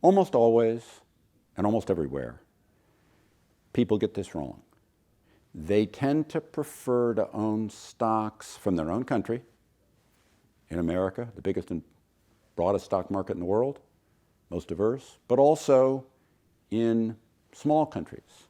almost always and almost everywhere, people get this wrong. They tend to prefer to own stocks from their own country, in America, the biggest and broadest stock market in the world, most diverse, but also in small countries.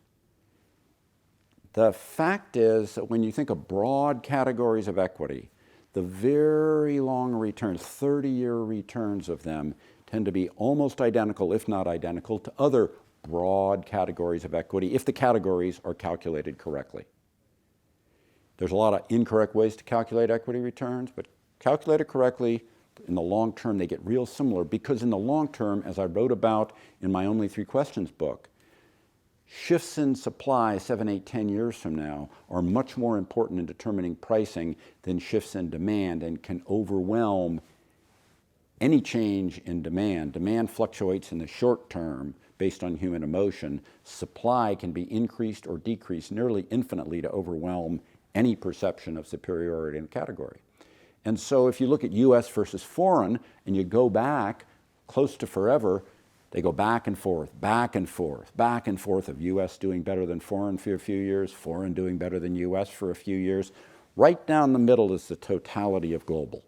The fact is that when you think of broad categories of equity, the very long returns, 30-year returns of them, tend to be almost identical, if not identical, to other broad categories of equity, if the categories are calculated correctly. There's a lot of incorrect ways to calculate equity returns, but calculated correctly, in the long term, they get real similar, because in the long term, as I wrote about in my Only 3 Questions book, shifts in supply 7, 8, 10 years from now are much more important in determining pricing than shifts in demand, and can overwhelm any change in demand. Demand fluctuates in the short term based on human emotion. Supply can be increased or decreased nearly infinitely to overwhelm any perception of superiority in a category. And so if you look at US versus foreign, and you go back close to forever, they go back and forth, back and forth, back and forth of US doing better than foreign for a few years, foreign doing better than US for a few years. Right down the middle is the totality of global,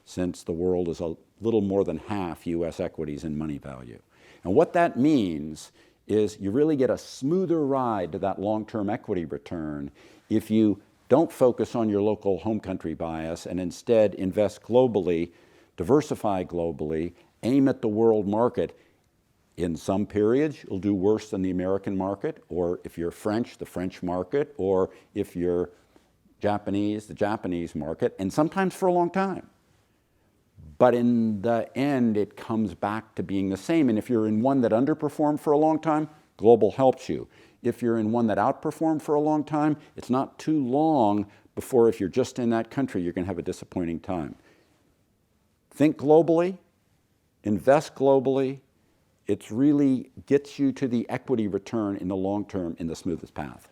since the world is a little more than half US equities in money value. And what that means is you really get a smoother ride to that long-term equity return if you don't focus on your local home country bias and instead invest globally, diversify globally, aim at the world market. In some periods, you'll do worse than the American market, or if you're French, the French market, or if you're Japanese, the Japanese market, and sometimes for a long time. But in the end, it comes back to being the same. And if you're in one that underperformed for a long time, global helps you. If you're in one that outperformed for a long time, it's not too long before, if you're just in that country, you're going to have a disappointing time. Think globally, invest globally. It really gets you to the equity return in the long term in the smoothest path.